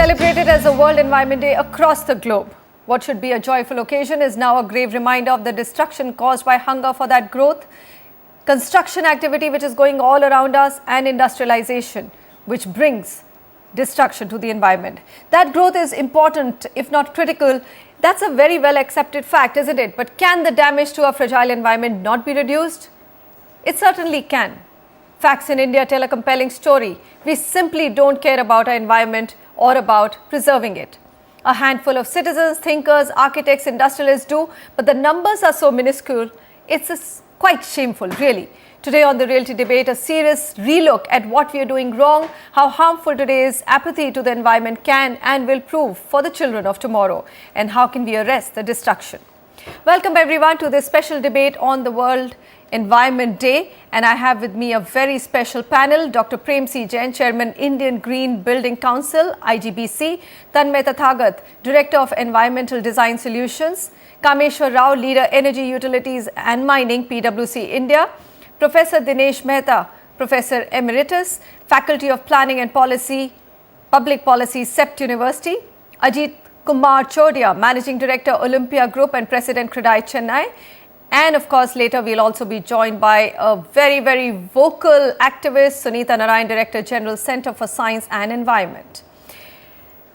celebrated as the World Environment Day across the globe. What should be a joyful occasion is now a grave reminder of the destruction caused by hunger for that growth, construction activity which is going all around us, and industrialization, which brings destruction to the environment. That growth is important, if not critical. That's a very well accepted fact, isn't it? But can the damage to a fragile environment not be reduced? It certainly can. Facts in India tell a compelling story. We simply don't care about our environment or about preserving it. A handful of citizens, thinkers, architects, industrialists do, but the numbers are so minuscule, it's quite shameful, really. Today on the Realty debate, a serious relook at what we are doing wrong, how harmful today's apathy to the environment can and will prove for the children of tomorrow, and how can we arrest the destruction. Welcome everyone to this special debate on the World Environment Day, and I have with me a very special panel. Dr. Prem C Jain, Chairman, Indian Green Building Council, IGBC; Tanmay Tathagat, Director of Environmental Design Solutions; Kameswara Rao, Leader, Energy, Utilities and Mining, PwC India; Professor Dinesh Mehta, Professor Emeritus, Faculty of Planning and Policy, Public Policy, CEPT University; Ajit, Kumar, Chordia, Managing Director, Olympia Group and President, CREDAI, Chennai. And of course, later we'll also be joined by a very, very vocal activist, Sunita Narain, Director General, Center for Science and Environment.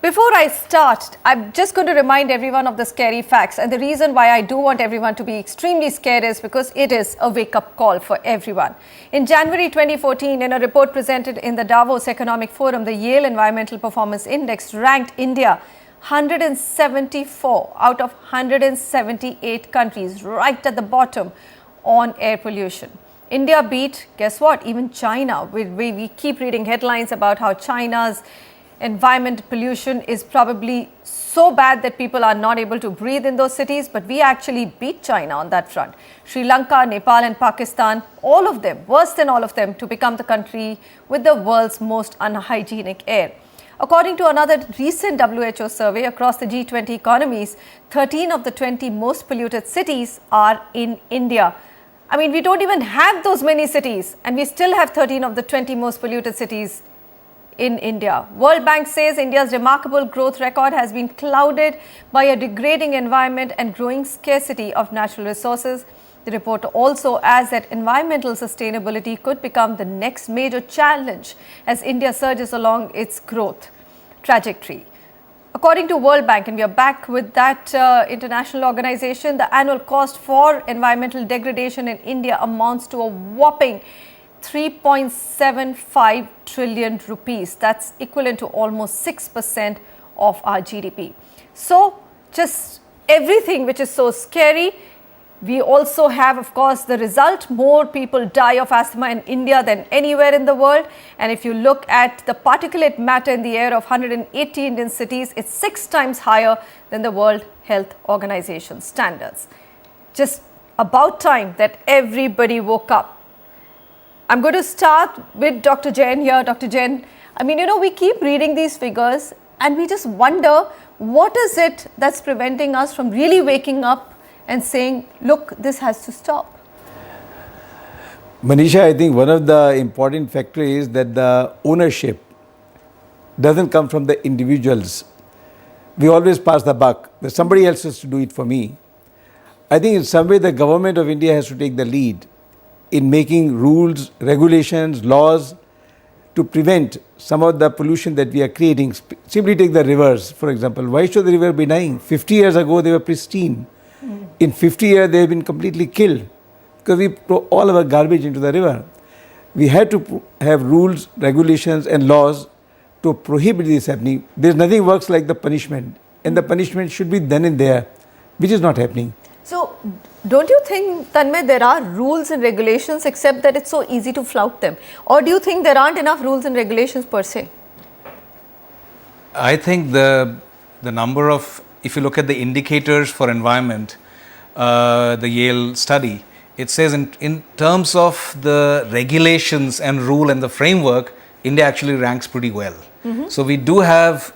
Before I start, I'm just going to remind everyone of the scary facts. And the reason why I do want everyone to be extremely scared is because it is a wake-up call for everyone. In January 2014, in a report presented in the Davos Economic Forum, the Yale Environmental Performance Index ranked India 174 out of 178 countries, right at the bottom on air pollution. India beat, guess what, even China. We keep reading headlines about how China's environment pollution is probably so bad that people are not able to breathe in those cities, but we actually beat China on that front. Sri Lanka, Nepal and Pakistan, all of them, worse than all of them, to become the country with the world's most unhygienic air. According to another recent WHO survey across the G20 economies, 13 of the 20 most polluted cities are in India. I mean, we don't even have those many cities, and we still have 13 of the 20 most polluted cities in India. World Bank says India's remarkable growth record has been clouded by a degrading environment and growing scarcity of natural resources. The report also adds that environmental sustainability could become the next major challenge as India surges along its growth trajectory. According to World Bank, and we are back with that international organization, the annual cost for environmental degradation in India amounts to a whopping 3.75 trillion rupees. That's equivalent to almost 6% of our GDP. So just everything which is so scary. We also have, of course, the result. More people die of asthma in India than anywhere in the world. And if you look at the particulate matter in the air of 180 Indian cities, it's 6 times higher than the World Health Organization standards. Just about time that everybody woke up. I'm going to start with Dr. Jain here. Dr. Jain, I mean, we keep reading these figures and we just wonder, what is it that's preventing us from really waking up and saying, look, this has to stop? Manisha, I think one of the important factors is that the ownership doesn't come from the individuals. We always pass the buck, that somebody else has to do it for me. I think in some way the government of India has to take the lead in making rules, regulations, laws to prevent some of the pollution that we are creating. Simply take the rivers, for example. Why should the river be dying? 50 years ago, they were pristine. In 50 years, they have been completely killed because we throw all our garbage into the river. We had to have rules, regulations and laws to prohibit this happening. There's nothing works like the punishment, and the punishment should be then and there, which is not happening. So, don't you think, Tanmay, there are rules and regulations except that it's so easy to flout them? Or do you think there aren't enough rules and regulations per se? I think the number of, if you look at the indicators for environment, the Yale study, it says in terms of the regulations and rule and the framework, India actually ranks pretty well. So we do have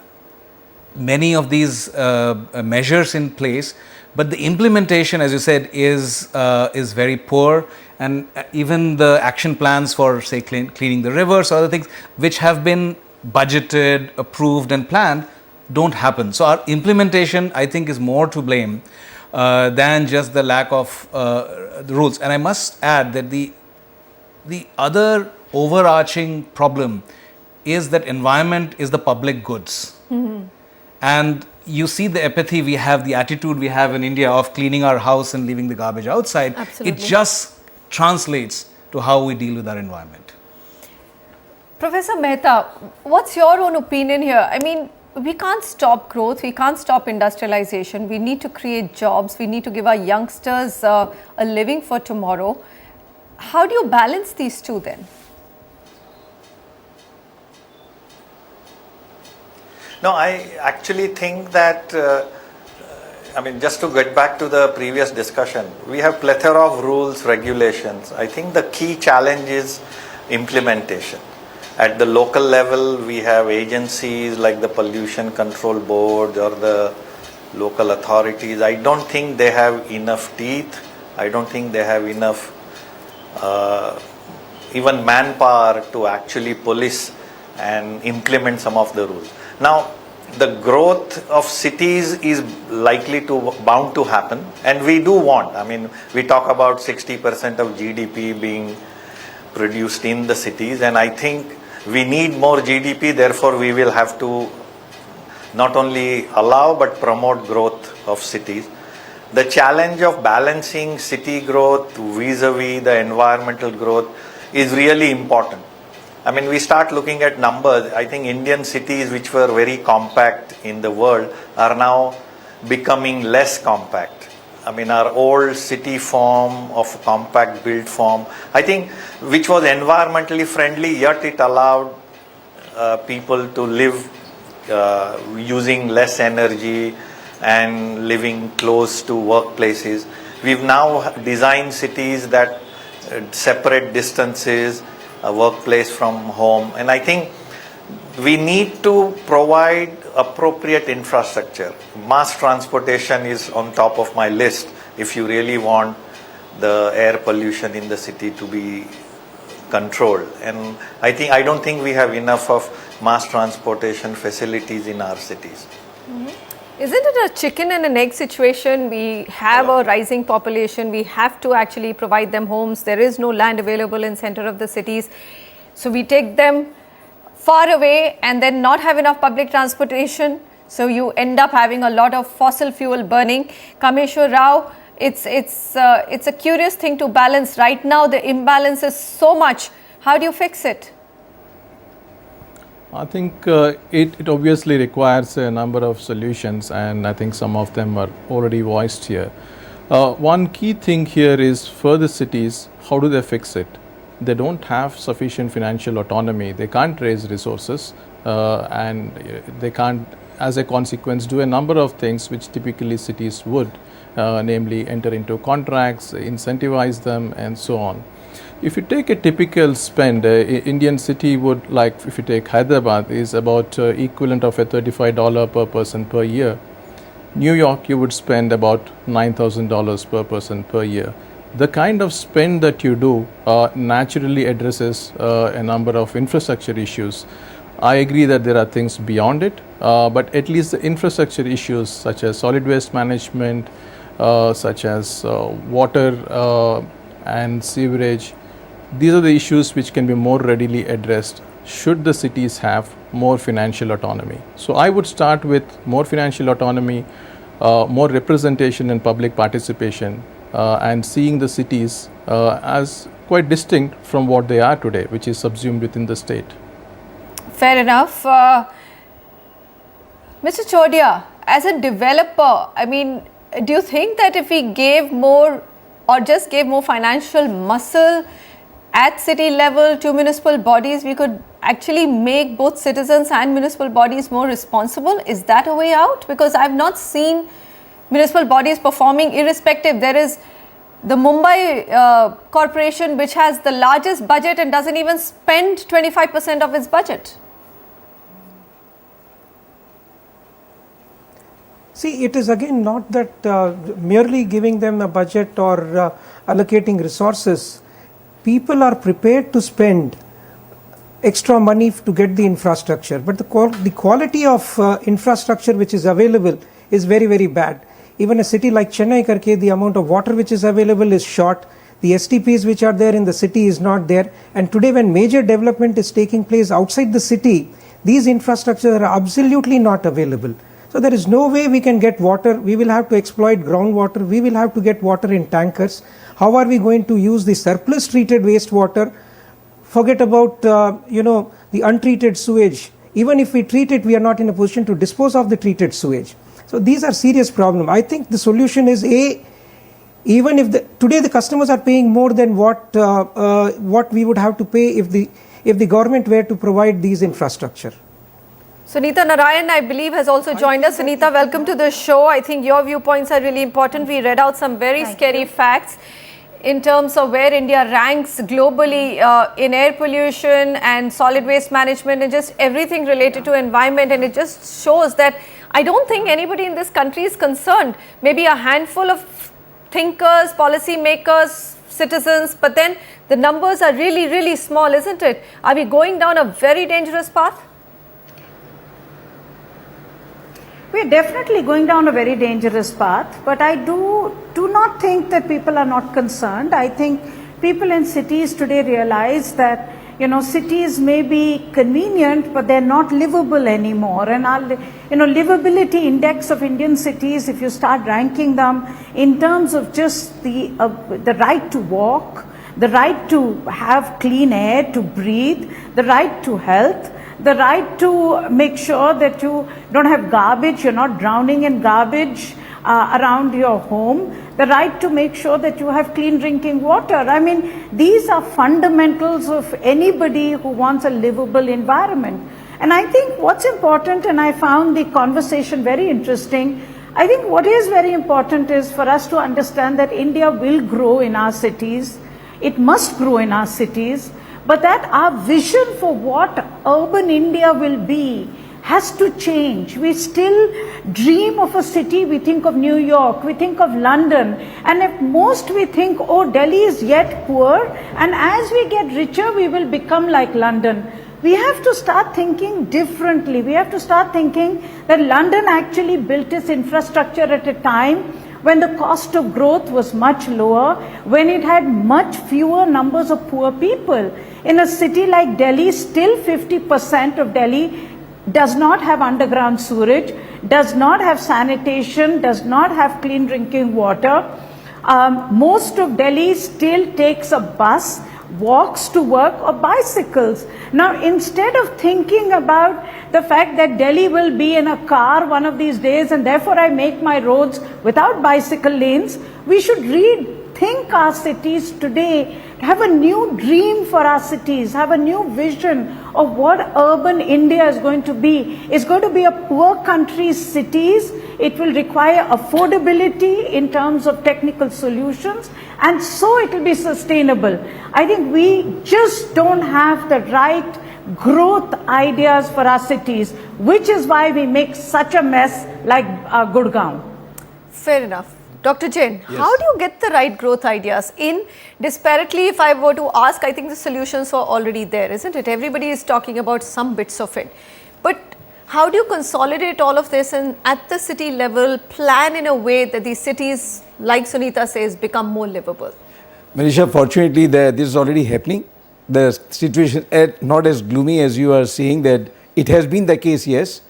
many of these measures in place, but the implementation, as you said, is very poor, and even the action plans for, say, cleaning the rivers or other things which have been budgeted, approved and planned don't happen. So our implementation, I think, is more to blame than just the lack of the rules. And I must add that the other overarching problem is that environment is the public goods. And you see the apathy we have, the attitude we have in India of cleaning our house and leaving the garbage outside. Absolutely. It just translates to how we deal with our environment. Professor Mehta, what's your own opinion here? I mean, we can't stop growth, we can't stop industrialization. We need to create jobs, we need to give our youngsters a living for tomorrow. How do you balance these two then? No, I actually think that, just to get back to the previous discussion, we have plethora of rules, regulations. I think the key challenge is implementation. At the local level, we have agencies like the Pollution Control Board or the local authorities. I don't think they have enough teeth. I don't think they have enough even manpower to actually police and implement some of the rules. Now, the growth of cities is bound to happen, and we do want. We talk about 60% of GDP being produced in the cities, and I think we need more GDP. Therefore, we will have to not only allow but promote growth of cities. The challenge of balancing city growth vis-a-vis the environmental growth is really important. We start looking at numbers. I think Indian cities, which were very compact in the world, are now becoming less compact. Our old city form of compact built form, I think, which was environmentally friendly, yet it allowed people to live using less energy and living close to workplaces. We've now designed cities that separate distances, a workplace from home, and I think we need to provide appropriate infrastructure. Mass transportation is on top of my list if you really want the air pollution in the city to be controlled. And I don't think we have enough of mass transportation facilities in our cities. Isn't it a chicken and an egg situation? We have a rising population, we have to actually provide them homes. There is no land available in center of the cities. So we take them far away and then not have enough public transportation. So you end up having a lot of fossil fuel burning. Kameswara Rao, it's a curious thing to balance. Right now the imbalance is so much. How do you fix it? I think it obviously requires a number of solutions, and I think some of them are already voiced here. One key thing here is for the cities, how do they fix it? They don't have sufficient financial autonomy. They can't raise resources and they can't, as a consequence, do a number of things which typically cities would, namely enter into contracts, incentivize them, and so on. If you take a typical spend, Indian city would, like if you take Hyderabad, is about equivalent of a $35 per person per year. New York, you would spend about $9,000 per person per year. The kind of spend that you do naturally addresses a number of infrastructure issues. I agree that there are things beyond it, but at least the infrastructure issues such as solid waste management, such as water and sewerage, these are the issues which can be more readily addressed should the cities have more financial autonomy. So I would start with more financial autonomy, more representation and public participation, and seeing the cities as quite distinct from what they are today, which is subsumed within the state. Fair enough. Mr. Chordia, as a developer, do you think that if we gave more or just gave more financial muscle at city level to municipal bodies, we could actually make both citizens and municipal bodies more responsible? Is that a way out? Because I've not seen municipal bodies performing irrespective. There is the Mumbai corporation, which has the largest budget and doesn't even spend 25% of its budget. See, it is again not that merely giving them a budget or allocating resources. People are prepared to spend extra money to get the infrastructure, but the quality of infrastructure which is available is very, very bad. Even a city like Chennai Karke, the amount of water which is available is short. The STPs which are there in the city is not there. And today when major development is taking place outside the city, these infrastructures are absolutely not available. So there is no way we can get water. We will have to exploit groundwater. We will have to get water in tankers. How are we going to use the surplus treated wastewater? Forget about, the untreated sewage. Even if we treat it, we are not in a position to dispose of the treated sewage. So these are serious problems. I think the solution is even if today the customers are paying more than what we would have to pay if the government were to provide these infrastructure. Sunita Narain, I believe, has also joined us. Sunita, welcome to the show. I think your viewpoints are really important. We read out some very scary facts in terms of where India ranks globally in air pollution and solid waste management and just everything related to environment. And it just shows that I don't think anybody in this country is concerned. Maybe a handful of thinkers, policy makers, citizens, but then the numbers are really, really small, isn't it? Are we going down a very dangerous path? We're definitely going down a very dangerous path, but I do not think that people are not concerned. I think people in cities today realize that, cities may be convenient, but they're not livable anymore. And our, livability index of Indian cities, if you start ranking them in terms of just the right to walk, the right to have clean air to breathe, the right to health, the right to make sure that you don't have garbage, you're not drowning in garbage around your home, the right to make sure that you have clean drinking water. I mean, these are fundamentals of anybody who wants a livable environment. And I think what's important, and I found the conversation very interesting, I think what is very important is for us to understand that India will grow in our cities. It must grow in our cities. But that our vision for what urban India will be has to change. We still dream of a city, we think of New York, we think of London, and at most we think, oh, Delhi is yet poor, and as we get richer, we will become like London. We have to start thinking differently. We have to start thinking that London actually built its infrastructure at a time when the cost of growth was much lower, when it had much fewer numbers of poor people. In a city like Delhi, still 50% of Delhi does not have underground sewerage, does not have sanitation, does not have clean drinking water. Most of Delhi still takes a bus, walks to work, or bicycles. Now, instead of thinking about the fact that Delhi will be in a car one of these days and therefore I make my roads without bicycle lanes, we should rethink our cities today, have a new dream for our cities, have a new vision of what urban India is going to be. It's going to be a poor country's cities. It will require affordability in terms of technical solutions, and so it will be sustainable. I think we just don't have the right growth ideas for our cities, which is why we make such a mess like Gurgaon. Fair enough. Dr. Jain, Yes. how do you get the right growth ideas? In disparately, if I were to ask, I think the solutions are already there, isn't it? Everybody is talking about some bits of it. But how do you consolidate all of this and at the city level plan in a way that these cities, like Sunita says, become more livable? Manisha, fortunately, this is already happening. The situation is not as gloomy as you are saying that it has been the case, yes.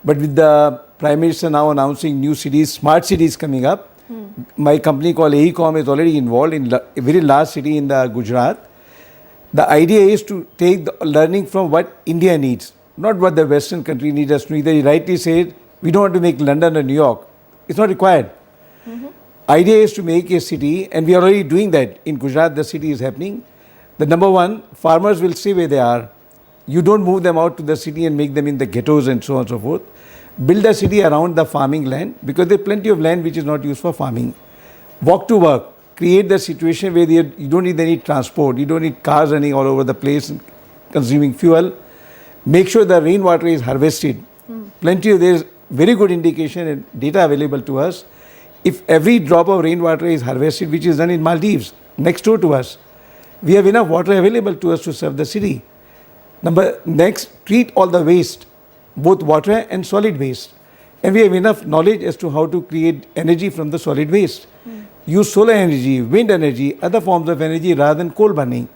But with the Prime Minister now announcing new cities, smart cities coming up, my company called AECOM is already involved in a very large city in the Gujarat. The idea is to take the learning from what India needs, not what the Western country needs us to. He rightly said, we don't want to make London or New York. It's not required. Idea is to make a city, and we are already doing that. In Gujarat, the city is happening. The number one, farmers will stay where they are. You don't move them out to the city and make them in the ghettos and so on and so forth. Build a city around the farming land, because there is plenty of land which is not used for farming. Walk to work. Create the situation where you don't need any transport. You don't need cars running all over the place and consuming fuel. Make sure the rainwater is harvested. Plenty of, there is very good indication and data available to us. If every drop of rainwater is harvested, which is done in Maldives, next door to us, we have enough water available to us to serve the city. Next, treat all the waste, both water and solid waste. And we have enough knowledge as to how to create energy from the solid waste. Use solar energy, wind energy, other forms of energy rather than coal burning.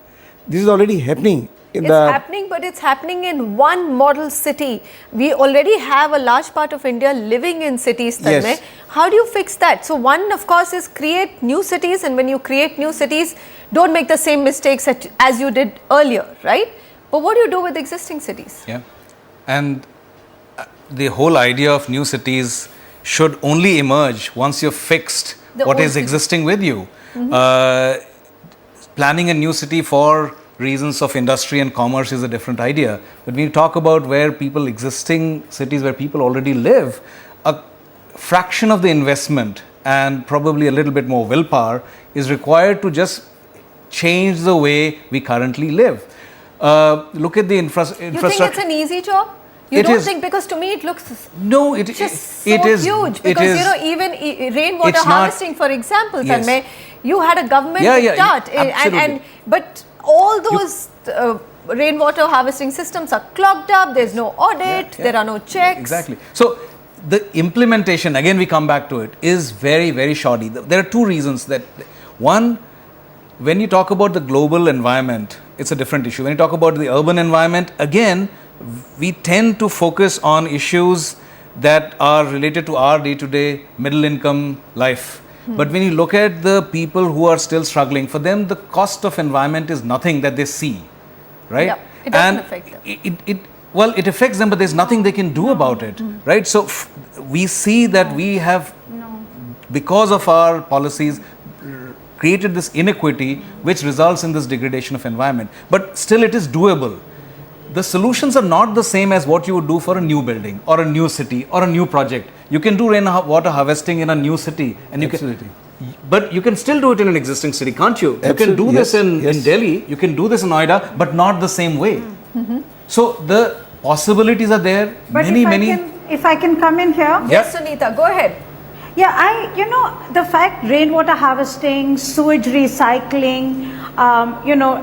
This is already happening. It's happening, but it's happening in one model city. We already have a large part of India living in cities, Tanmay. Yes. How do you fix that? So one, of course, is create new cities, and when you create new cities, don't make the same mistakes as you did earlier, right? But what do you do with existing cities? Yeah. And the whole idea of new cities should only emerge once you've fixed The what old is city. existing with you. Planning a new city for reasons of industry and commerce is a different idea. But when you talk about existing cities where people already live, a fraction of the investment and probably a little bit more willpower is required to just change the way we currently live. Look at the infrastructure. You think it's an easy job? You It don't is. think, because to me it looks No, it just it so is huge, it because is- you know, even rainwater it's not- harvesting, for example, Yes. Tanmay, you had a government Yeah, start, absolutely. but all those rainwater harvesting systems are clogged up. There's no audit. Yeah. There are no checks. Exactly. So the implementation, again we come back to it, is very, very shoddy. There are two reasons. That one, when you talk about the global environment, it's a different issue. When you talk about the urban environment, again, we tend to focus on issues that are related to our day-to-day middle income life. But when you look at the people who are still struggling, for them the cost of environment is nothing that they see, right? Yeah, it doesn't affect them. Well, it affects them, but there's nothing they can do about it, right? So we see that we have, because of our policies, created this inequity which results in this degradation of environment. But still it is doable. The solutions are not the same as what you would do for a new building or a new city or a new project. You can do rainwater harvesting in a new city, and Absolutely. but you can still do it in an existing city, can't you? You can Absolutely, do this yes, in yes. Delhi, you can do this in Noida, but not the same way. So the possibilities are there. But many. if I can come in here. Yes, Sunita, go ahead. Yeah, the fact rainwater harvesting, sewage recycling,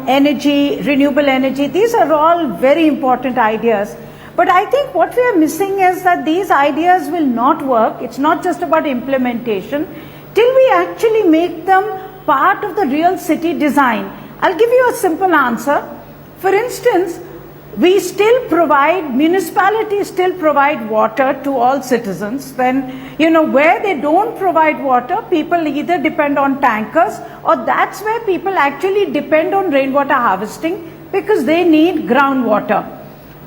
energy, renewable energy, these are all very important ideas. But I think what we are missing is that these ideas will not work. It's not just about implementation till we actually make them part of the real city design. I'll give you a simple answer. For instance, municipalities still provide water to all citizens. Then, where they don't provide water, people either depend on tankers, or that's where people actually depend on rainwater harvesting because they need groundwater.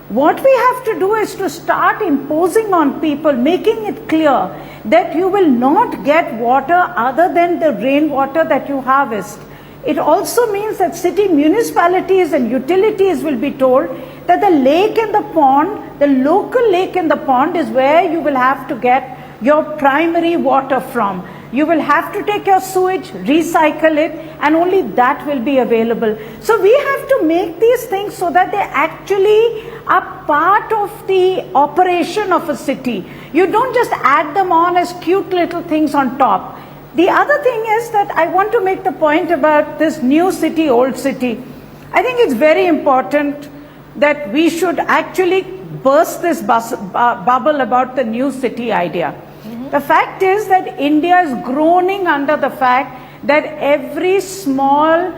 What we have to do is to start imposing on people, making it clear that you will not get water other than the rainwater that you harvest. It also means that city municipalities and utilities will be told that the lake and the pond, the local lake and the pond, is where you will have to get your primary water from. You will have to take your sewage, recycle it, and only that will be available. So we have to make these things so that they actually are part of the operation of a city. You don't just add them on as cute little things on top. The other thing is that I want to make the point about this new city, old city. I think it's very important that we should actually burst this bubble about the new city idea. The fact is that India is groaning under the fact that every small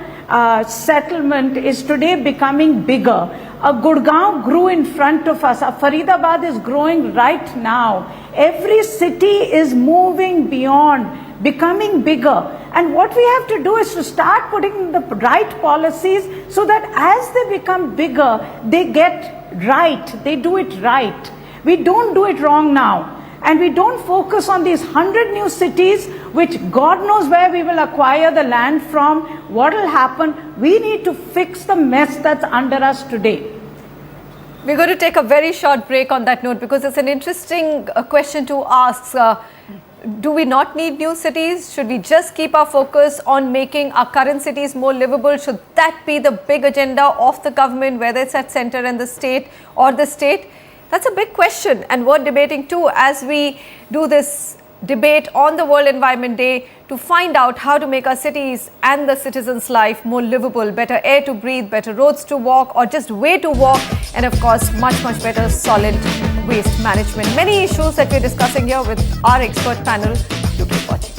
settlement is today becoming bigger. A Gurgaon grew in front of us. A Faridabad is growing right now. Every city is moving beyond, becoming bigger. And what we have to do is to start putting the right policies so that as they become bigger, they get right. They do it right. We don't do it wrong now. And we don't focus on these 100 new cities, which God knows where we will acquire the land from, what will happen. We need to fix the mess that's under us today. We're going to take a very short break on that note, because it's an interesting question to ask. Do we not need new cities? Should we just keep our focus on making our current cities more livable? Should that be the big agenda of the government, whether it's at center and the state or the state? That's a big question, and worth debating too as we do this debate on the World Environment Day to find out how to make our cities and the citizens' life more livable, better air to breathe, better roads to walk or just way to walk, and of course much better solid waste management. Many issues that we're discussing here with our expert panel. Do keep watching.